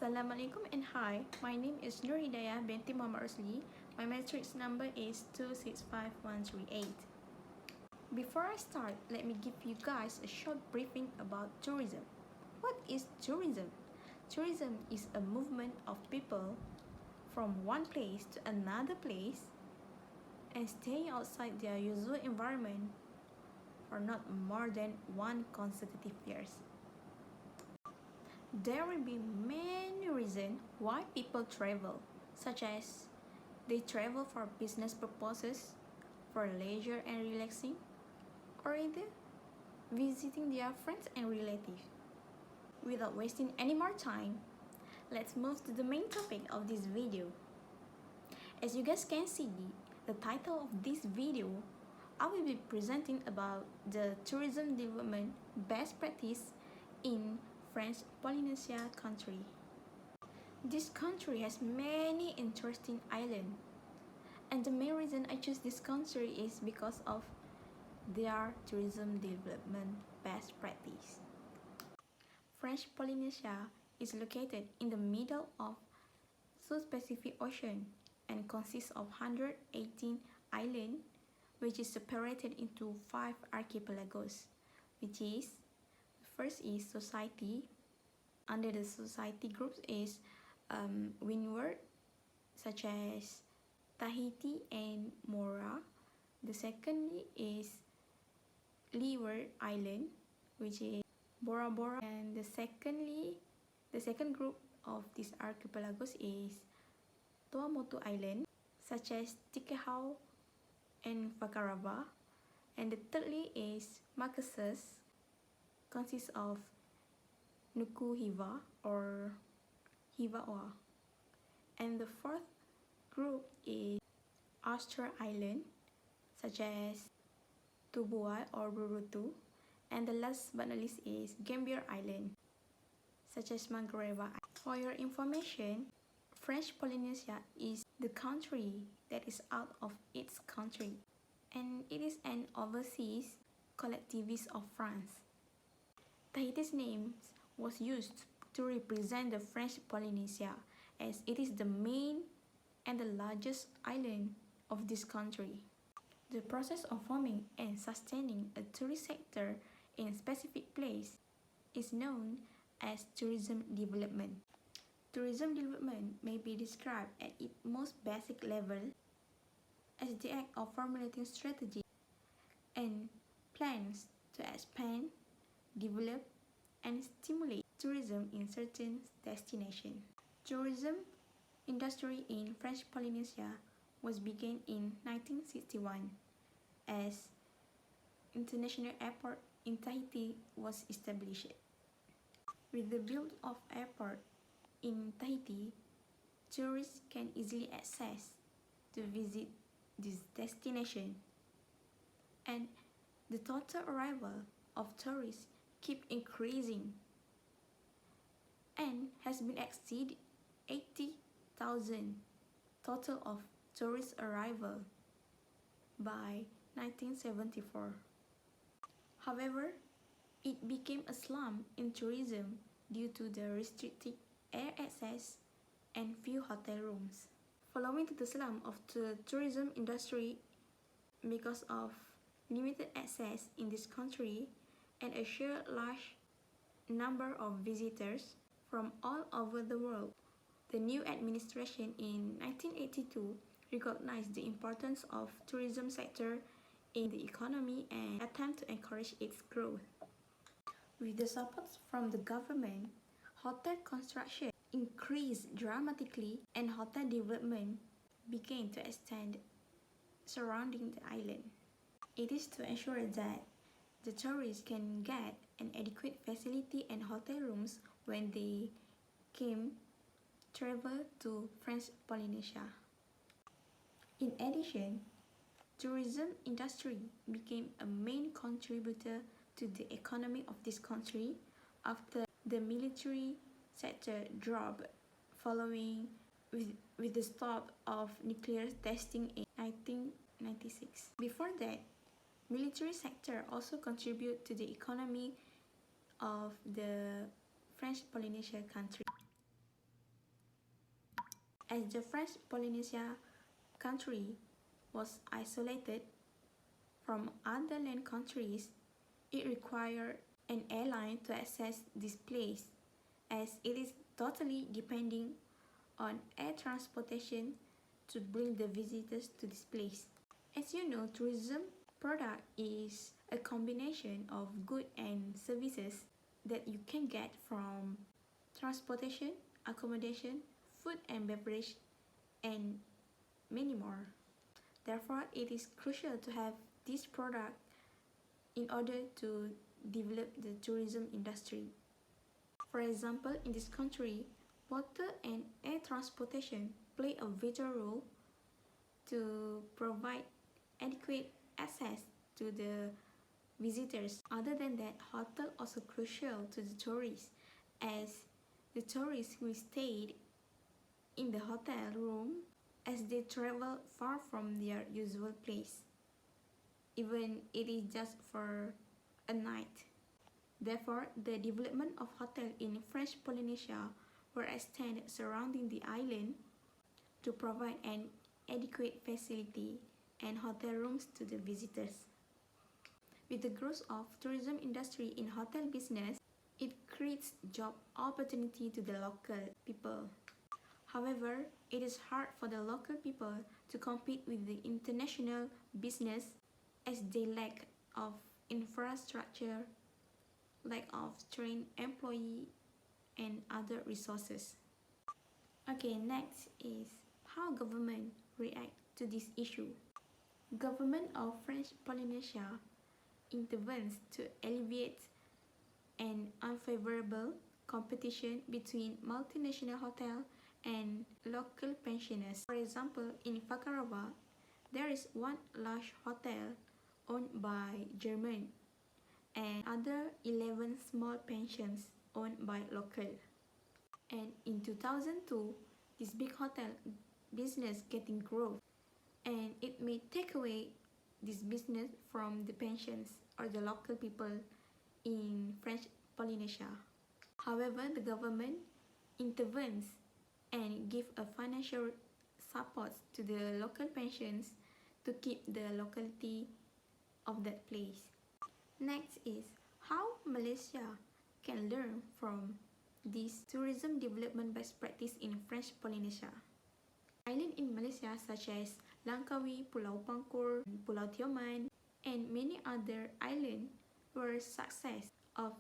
Assalamualaikum and hi, my name is Nur Hidayah binti Muhammad Rosli. My matrix number is 265138. Before I start, let me give you guys a short briefing about tourism. What is tourism? Tourism is a movement of people from one place to another place and staying outside their usual environment for not more than one consecutive years. There will be many reasons why people travel, such as they travel for business purposes, for leisure and relaxing, or either visiting their friends and relatives. Without wasting any more time, let's move to the main topic of this video. As you guys can see, the title of this video, I will be presenting about the tourism development best practice in French Polynesia country. This country has many interesting islands, and the main reason I choose this country is because of their tourism development best practice. French Polynesia is located in the middle of South Pacific Ocean and consists of 118 islands, which is separated into 5 archipelagos, which is first is society. Under the society groups is Windward, such as Tahiti and Mora. The second is Leeward Island, which is Bora Bora, and the second group of these archipelagos is Tuamotu Island, such as Tikehau and Fakarava, and the thirdly is Marquesas, consists of Nuku Hiva or Hivaoa, and the fourth group is Oyster Island, such as Tubuai or Burutu, and the last but not least is Gambier Island, such as Mangareva. For your information, French Polynesia is the country that is out of its country, and it is an overseas collectivist of France. Tahiti's name was used to represent the French Polynesia, as it is the main and the largest island of this country. The process of forming and sustaining a tourist sector in a specific place is known as tourism development. Tourism development may be described at its most basic level as the act of formulating strategies and plans to expand, develop, and stimulate tourism in certain destinations. Tourism industry in French Polynesia was begun in 1961 as International Airport in Tahiti was established. With the build of airport in Tahiti, tourists can easily access to visit this destination, and the total arrival of tourists keep increasing and has been exceeded 80,000 total of tourist arrival by 1974. However, it became a slump in tourism due to the restricted air access and few hotel rooms. Following to the slump of the tourism industry because of limited access in this country and a sheer large number of visitors from all over the world, the new administration in 1982 recognized the importance of tourism sector in the economy and attempt to encourage its growth. With the support from the government, hotel construction increased dramatically and hotel development began to extend surrounding the island. It is to ensure that the tourists can get an adequate facility and hotel rooms when they travel to French Polynesia. In addition, tourism industry became a main contributor to the economy of this country after the military sector dropped following with the stop of nuclear testing in 1996. Before that, military sector also contribute to the economy of the French Polynesia country. As the French Polynesia country was isolated from other land countries, it required an airline to access this place, as it is totally depending on air transportation to bring the visitors to this place. As you know, tourism product is a combination of goods and services that you can get from transportation, accommodation, food and beverage, and many more. Therefore, it is crucial to have this product in order to develop the tourism industry. For example, in this country, water and air transportation play a vital role to provide adequate access to the visitors. Other than that, hotel also crucial to the tourists, as the tourists will stay in the hotel room as they travel far from their usual place, even it is just for a night. Therefore, the development of hotels in French Polynesia were extended surrounding the island to provide an adequate facility and hotel rooms to the visitors. With the growth of tourism industry in hotel business, it creates job opportunity to the local people. However, it is hard for the local people to compete with the international business as they lack of infrastructure, lack of trained employee, and other resources. Okay, next is how government react to this issue. Government of French Polynesia intervenes to alleviate an unfavorable competition between multinational hotel and local pensioners. For example, in Fakarawa, there is one large hotel owned by German and other 11 small pensions owned by local. And in 2002, this big hotel business getting growth, and it may take away this business from the pensions or the local people in French Polynesia. However, the government intervenes and give a financial support to the local pensions to keep the locality of that place. Next is how Malaysia can learn from this tourism development best practice in French Polynesia. Islands in Malaysia such as Langkawi, Pulau Pangkur, Pulau Tioman, and many other islands were success of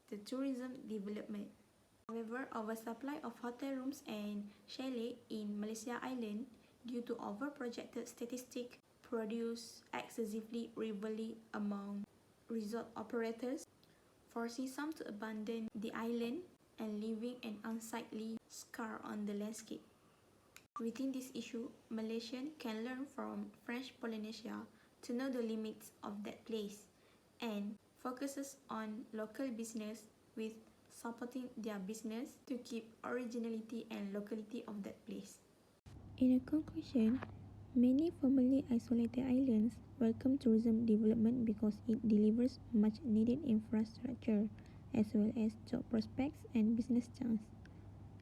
the tourism development. However, oversupply of hotel rooms and chalet in Malaysia Island due to over-projected statistics produce excessively rivalry among resort operators, forcing some to abandon the island and leaving an unsightly scar on the landscape. Within this issue, Malaysians can learn from French Polynesia to know the limits of that place and focuses on local business with supporting their business to keep originality and locality of that place. In a conclusion, many formerly isolated islands welcome tourism development because it delivers much needed infrastructure as well as job prospects and business chance.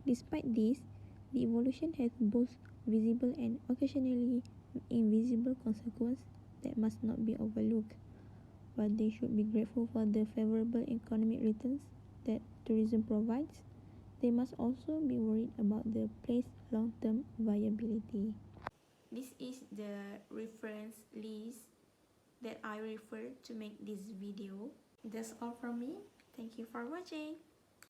Despite this, the evolution has both visible and occasionally invisible consequences that must not be overlooked. While they should be grateful for the favorable economic returns that tourism provides, they must also be worried about the place's long-term viability. This is the reference list that I refer to make this video. That's all from me. Thank you for watching.